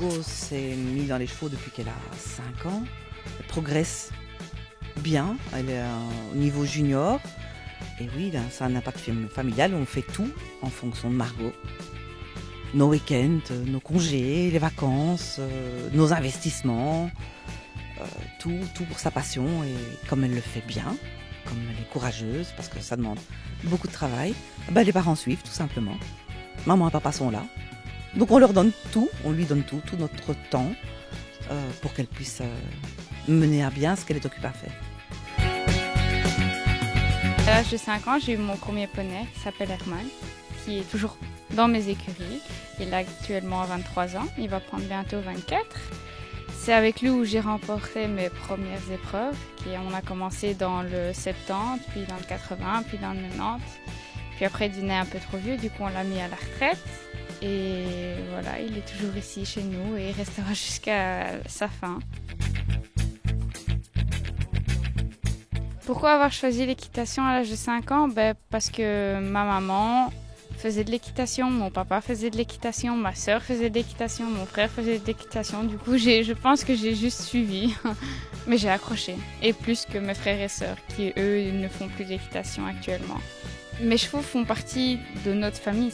Margot s'est mise dans les chevaux depuis qu'elle a 5 ans. Elle progresse bien, elle est au niveau junior. Et oui, là, ça a un impact familial, on fait tout en fonction de Margot. Nos week-ends, nos congés, les vacances, nos investissements, tout pour sa passion. Et comme elle le fait bien, comme elle est courageuse, parce que ça demande beaucoup de travail, ben les parents suivent tout simplement. Maman et papa sont là. Donc on leur donne tout, on lui donne tout notre temps, pour qu'elle puisse mener à bien ce qu'elle est occupée à faire. À l'âge de 5 ans, j'ai eu mon premier poney qui s'appelle Herman, qui est toujours dans mes écuries. Il a actuellement 23 ans, il va prendre bientôt 24. C'est avec lui où j'ai remporté mes premières épreuves. On a commencé dans le 70, puis dans le 80, puis dans le 90. Puis après, il devenait un peu trop vieux, du coup on l'a mis à la retraite. Et voilà, il est toujours ici chez nous et il restera jusqu'à sa fin. Pourquoi avoir choisi l'équitation à l'âge de 5 ans? Parce que ma maman faisait de l'équitation, mon papa faisait de l'équitation, ma soeur faisait de l'équitation, mon frère faisait de l'équitation. Du coup, je pense que j'ai juste suivi, mais j'ai accroché. Et plus que mes frères et sœurs, qui eux ne font plus d'équitation actuellement. Mes chevaux font partie de notre famille.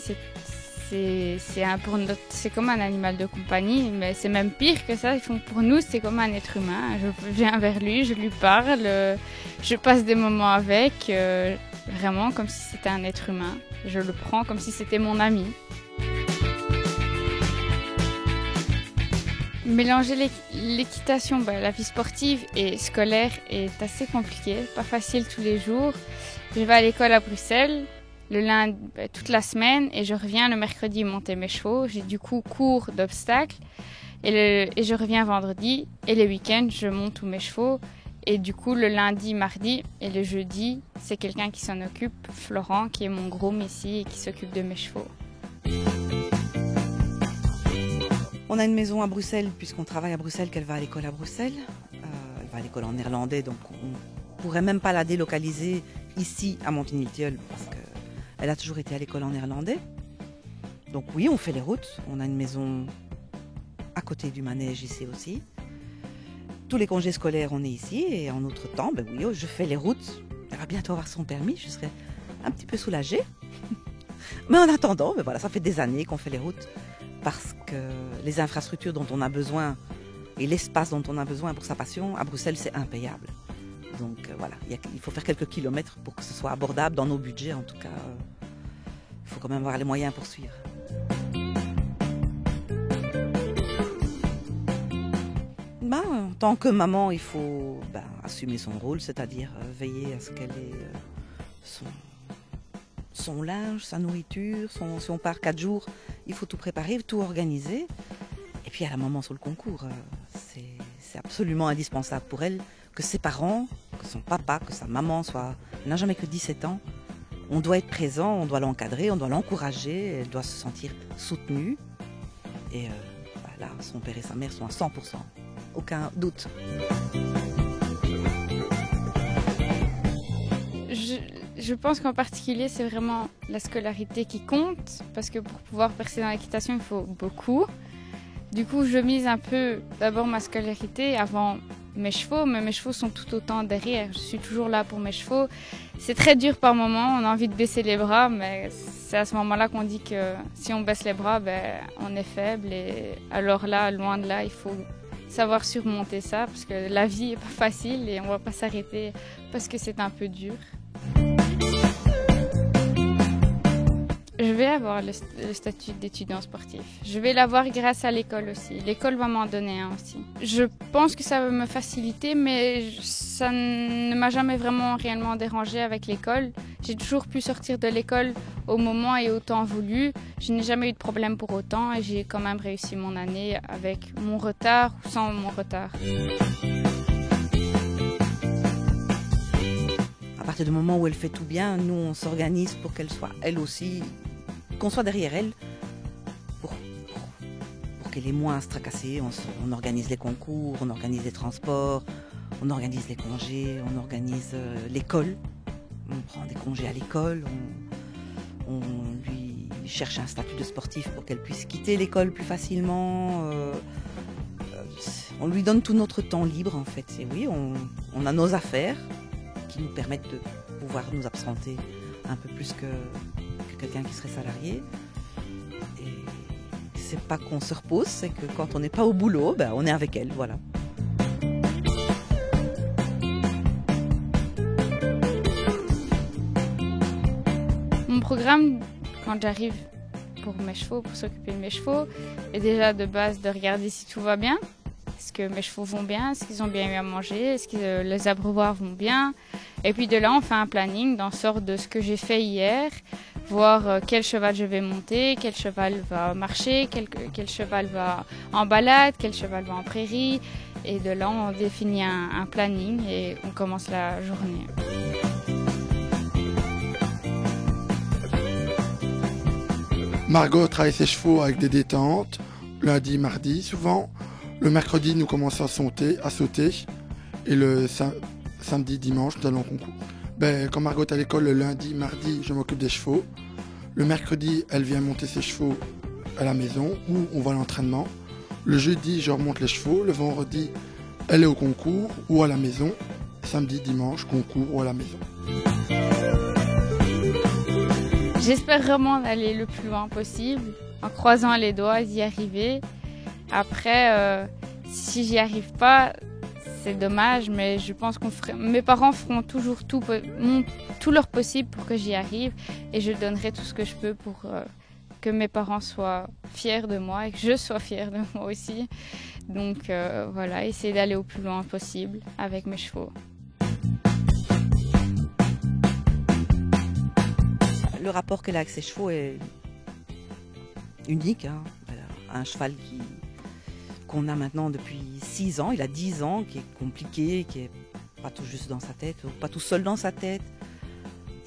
C'est comme un animal de compagnie, mais c'est même pire que ça. Pour nous, c'est comme un être humain. Je viens vers lui, je lui parle, je passe des moments avec, vraiment comme si c'était un être humain. Je le prends comme si c'était mon ami. Mélanger l'équitation, la vie sportive et scolaire est assez compliqué, pas facile tous les jours. Je vais à l'école à Bruxelles. Le lundi, toute la semaine, et je reviens le mercredi monter mes chevaux. J'ai du coup cours d'obstacles et je reviens vendredi, et les week-ends je monte tous mes chevaux, et du coup le lundi, mardi et le jeudi c'est quelqu'un qui s'en occupe, Florent, qui est mon groom ici et qui s'occupe de mes chevaux. On a une maison à Bruxelles puisqu'on travaille à Bruxelles, qu'elle va à l'école à Bruxelles. Elle va à l'école en néerlandais, donc on pourrait même pas la délocaliser ici à Montigny-le-Tilleul parce que elle a toujours été à l'école en néerlandais. Donc oui, on fait les routes. On a une maison à côté du manège ici aussi. Tous les congés scolaires, on est ici. Et en autre temps, oui, je fais les routes. Elle va bientôt avoir son permis. Je serai un petit peu soulagée. Mais en attendant, voilà, ça fait des années qu'on fait les routes. Parce que les infrastructures dont on a besoin et l'espace dont on a besoin pour sa passion, à Bruxelles, c'est impayable. Donc voilà, il faut faire quelques kilomètres pour que ce soit abordable dans nos budgets. En tout cas, il faut quand même avoir les moyens pour suivre. En tant que maman, il faut assumer son rôle, c'est-à-dire veiller à ce qu'elle ait son linge, sa nourriture. Si on part 4 jours, il faut tout préparer, tout organiser. Et puis à la maman sur le concours, c'est absolument indispensable pour elle que ses parents, que son papa, que sa maman elle n'a jamais que 17 ans. On doit être présent, on doit l'encadrer, on doit l'encourager, elle doit se sentir soutenue. Et là, son père et sa mère sont à 100%, aucun doute. Je pense qu'en particulier, c'est vraiment la scolarité qui compte, parce que pour pouvoir percer dans l'équitation, il faut beaucoup. Du coup, je mise un peu d'abord ma scolarité avant mes chevaux, mais mes chevaux sont tout autant derrière. Je suis toujours là pour mes chevaux. C'est très dur par moment, on a envie de baisser les bras, mais c'est à ce moment-là qu'on dit que si on baisse les bras, on est faible. Et alors là, loin de là, il faut savoir surmonter ça, parce que la vie n'est pas facile et on ne va pas s'arrêter parce que c'est un peu dur. Je vais avoir le statut d'étudiant sportif. Je vais l'avoir grâce à l'école aussi. L'école va m'en donner un aussi. Je pense que ça va me faciliter, mais ça ne m'a jamais vraiment réellement dérangé avec l'école. J'ai toujours pu sortir de l'école au moment et au temps voulu. Je n'ai jamais eu de problème pour autant et j'ai quand même réussi mon année avec mon retard ou sans mon retard. À partir du moment où elle fait tout bien, nous on s'organise pour qu'elle soit elle aussi, qu'on soit derrière elle, pour qu'elle ait moins à se tracasser. On organise les concours, on organise les transports, on organise les congés, on organise l'école. On prend des congés à l'école, on lui cherche un statut de sportif pour qu'elle puisse quitter l'école plus facilement. On lui donne tout notre temps libre en fait. Et oui, on a nos affaires qui nous permettent de pouvoir nous absenter un peu plus que quelqu'un qui serait salarié. Et c'est pas qu'on se repose, c'est que quand on n'est pas au boulot, ben, on est avec elle, voilà. Mon programme, quand j'arrive pour mes chevaux, pour s'occuper de mes chevaux, est déjà de base de regarder si tout va bien. Est-ce que mes chevaux vont bien? Est-ce qu'ils ont bien eu à manger? Est-ce que les abreuvoirs vont bien? Et puis de là, on fait un planning dans sorte de ce que j'ai fait hier, voir quel cheval je vais monter, quel cheval va marcher, quel cheval va en balade, quel cheval va en prairie. Et de là, on définit un planning et on commence la journée. Margot travaille ses chevaux avec des détentes, lundi, mardi souvent. Le mercredi, nous commençons à sauter. Et le samedi, dimanche, nous allons au concours. Quand Margot est à l'école, le lundi, mardi, je m'occupe des chevaux. Le mercredi, elle vient monter ses chevaux à la maison ou on va à l'entraînement. Le jeudi, je remonte les chevaux. Le vendredi, elle est au concours ou à la maison. Samedi, dimanche, concours ou à la maison. J'espère vraiment d'aller le plus loin possible, en croisant les doigts d'y arriver. Après, si j'y arrive pas, c'est dommage, mais je pense mes parents feront toujours tout leur possible pour que j'y arrive, et je donnerai tout ce que je peux pour que mes parents soient fiers de moi et que je sois fière de moi aussi. Donc voilà, essayer d'aller au plus loin possible avec mes chevaux. Le rapport qu'elle a avec ses chevaux est unique. Hein. Elle a un cheval qu'on a maintenant depuis 6 ans. Il a 10 ans, qui est compliqué, qui est pas tout juste dans sa tête, ou pas tout seul dans sa tête.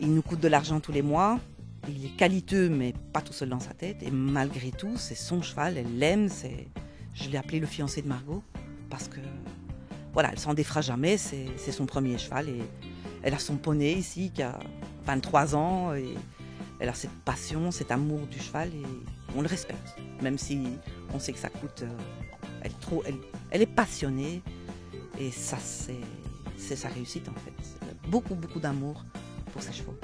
Il nous coûte de l'argent tous les mois. Il est qualiteux, mais pas tout seul dans sa tête. Et malgré tout, c'est son cheval, elle l'aime. Je l'ai appelé le fiancé de Margot, parce que voilà, elle s'en défera jamais. C'est son premier cheval. Et elle a son poney ici, qui a 23 ans. Et elle a cette passion, cet amour du cheval, et on le respecte. Même si on sait que ça coûte... Elle est passionnée, et ça, c'est sa réussite en fait. Beaucoup, beaucoup d'amour pour ses chevaux.